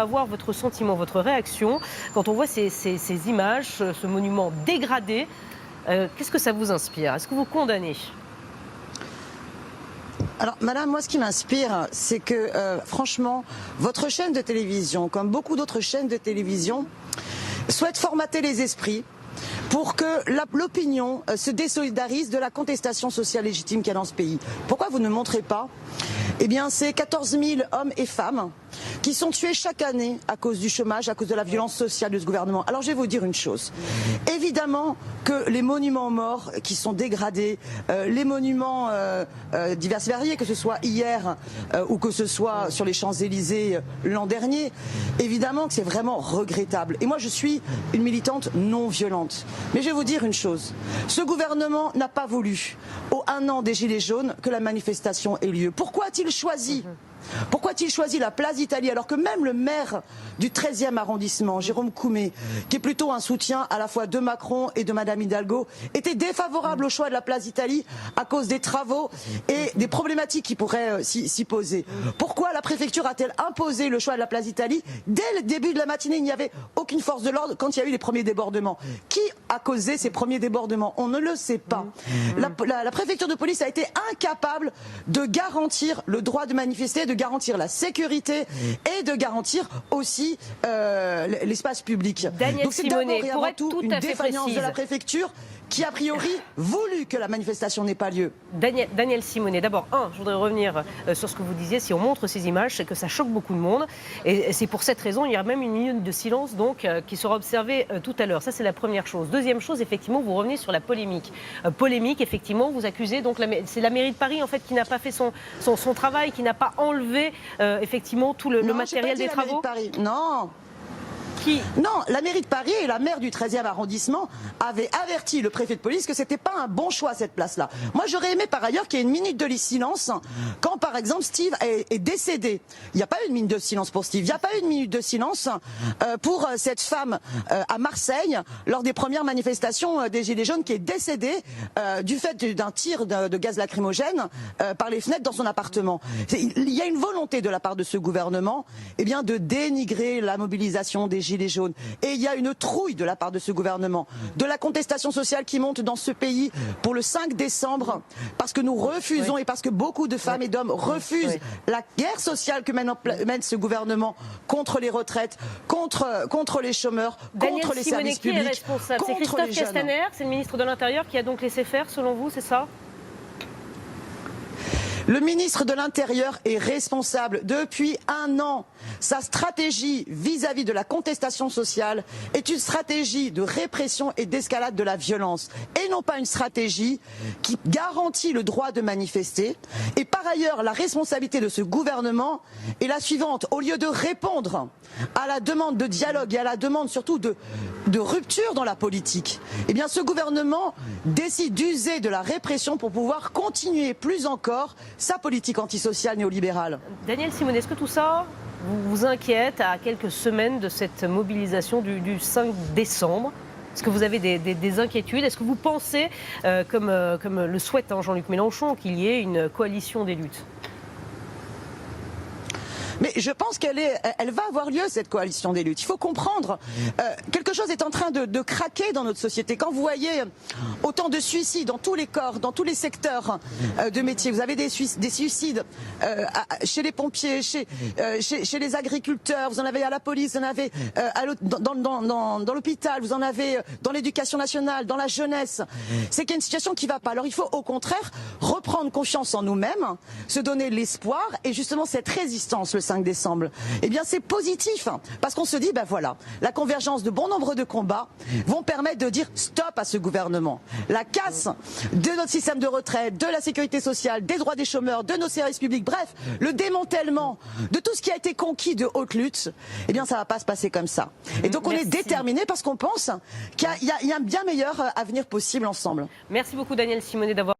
Avoir votre sentiment, votre réaction quand on voit ces images, ce monument dégradé. Qu'est-ce que ça vous inspire? Est-ce que vous condamnez? Alors, madame, moi, ce qui m'inspire, c'est que, franchement, votre chaîne de télévision, comme beaucoup d'autres chaînes de télévision, souhaite formater les esprits pour que l'opinion se désolidarise de la contestation sociale légitime qu'il y a dans ce pays. Pourquoi vous ne montrez pas, eh bien, ces 14 000 hommes et femmes qui sont tués chaque année à cause du chômage, à cause de la violence sociale de ce gouvernement. Alors je vais vous dire une chose. Évidemment que les monuments morts qui sont dégradés, les monuments divers et variés, que ce soit hier ou que ce soit sur les Champs-Élysées l'an dernier, évidemment que c'est vraiment regrettable. Et moi je suis une militante non violente. Mais je vais vous dire une chose. Ce gouvernement n'a pas voulu, au 1 an des Gilets jaunes, que la manifestation ait lieu. Pourquoi a-t-il choisi la place d'Italie alors que même le maire du 13e arrondissement, Jérôme Koumé, qui est plutôt un soutien à la fois de Macron et de Madame Hidalgo, était défavorable au choix de la place d'Italie à cause des travaux et des problématiques qui pourraient s'y poser? Pourquoi la préfecture a-t-elle imposé le choix de la place d'Italie? Dès le début de la matinée, il n'y avait aucune force de l'ordre quand il y a eu les premiers débordements. Qui a causé ces premiers débordements? On ne le sait pas. La préfecture de police a été incapable de garantir le droit de manifester, de garantir la sécurité et de garantir aussi l'espace public. Donc c'est d'abord et avant tout une défaillance de la préfecture qui a priori voulu que la manifestation n'ait pas lieu. Daniel Simonet, d'abord, je voudrais revenir sur ce que vous disiez. Si on montre ces images, c'est que ça choque beaucoup de monde. Et c'est pour cette raison, il y a même une minute de silence donc, qui sera observée tout à l'heure. Ça, c'est la première chose. Deuxième chose, effectivement, vous revenez sur la polémique. Polémique, effectivement, vous accusez, donc c'est la mairie de Paris en fait, qui n'a pas fait son travail, qui n'a pas enlevé effectivement tout le matériel des travaux. Non. Non, la mairie de Paris et la maire du 13e arrondissement avaient averti le préfet de police que c'était pas un bon choix cette place-là. Moi j'aurais aimé par ailleurs qu'il y ait une minute de silence quand par exemple Steve est décédé. Il n'y a pas eu de minute de silence pour Steve, il n'y a pas eu de minute de silence pour cette femme à Marseille lors des premières manifestations des Gilets jaunes qui est décédée du fait d'un tir de gaz lacrymogène par les fenêtres dans son appartement. Il y a une volonté de la part de ce gouvernement de dénigrer la mobilisation des Gilets jaunes. Et il y a une trouille de la part de ce gouvernement, de la contestation sociale qui monte dans ce pays pour le 5 décembre, parce que nous refusons et parce que beaucoup de femmes et d'hommes refusent la guerre sociale que mène ce gouvernement contre les retraites, contre les chômeurs, contre les services publics, qui est responsable? C'est Christophe Castaner, c'est le ministre de l'Intérieur qui a donc laissé faire, selon vous, c'est ça? Le ministre de l'Intérieur est responsable depuis 1 an. Sa stratégie vis-à-vis de la contestation sociale est une stratégie de répression et d'escalade de la violence et non pas une stratégie qui garantit le droit de manifester. Et par ailleurs, la responsabilité de ce gouvernement est la suivante. Au lieu de répondre à la demande de dialogue et à la demande surtout de rupture dans la politique, eh bien ce gouvernement décide d'user de la répression pour pouvoir continuer plus encore sa politique antisociale néolibérale. Daniel Simonet, est-ce que tout ça vous inquiète à quelques semaines de cette mobilisation du 5 décembre? Est-ce que vous avez des inquiétudes? Est-ce que vous pensez, comme le souhaite Jean-Luc Mélenchon, qu'il y ait une coalition des luttes? Mais je pense qu'elle va avoir lieu, cette coalition des luttes. Il faut comprendre, quelque chose est en train de craquer dans notre société. Quand vous voyez autant de suicides dans tous les corps, dans tous les secteurs de métier, vous avez des suicides chez les pompiers, chez les agriculteurs, vous en avez à la police, vous en avez dans l'hôpital, vous en avez dans l'éducation nationale, dans la jeunesse. C'est qu'il y a une situation qui ne va pas. Alors il faut au contraire reprendre confiance en nous-mêmes, se donner l'espoir et justement cette résistance le 5 décembre, eh bien c'est positif parce qu'on se dit voilà, la convergence de bon nombre de combats vont permettre de dire stop à ce gouvernement. La casse de notre système de retraite, de la sécurité sociale, des droits des chômeurs, de nos services publics, bref, le démantèlement de tout ce qui a été conquis de haute lutte, eh bien ça va pas se passer comme ça. Et donc on est déterminés parce qu'on pense qu'il y a un bien meilleur avenir possible ensemble. Merci beaucoup Daniel Simonet d'avoir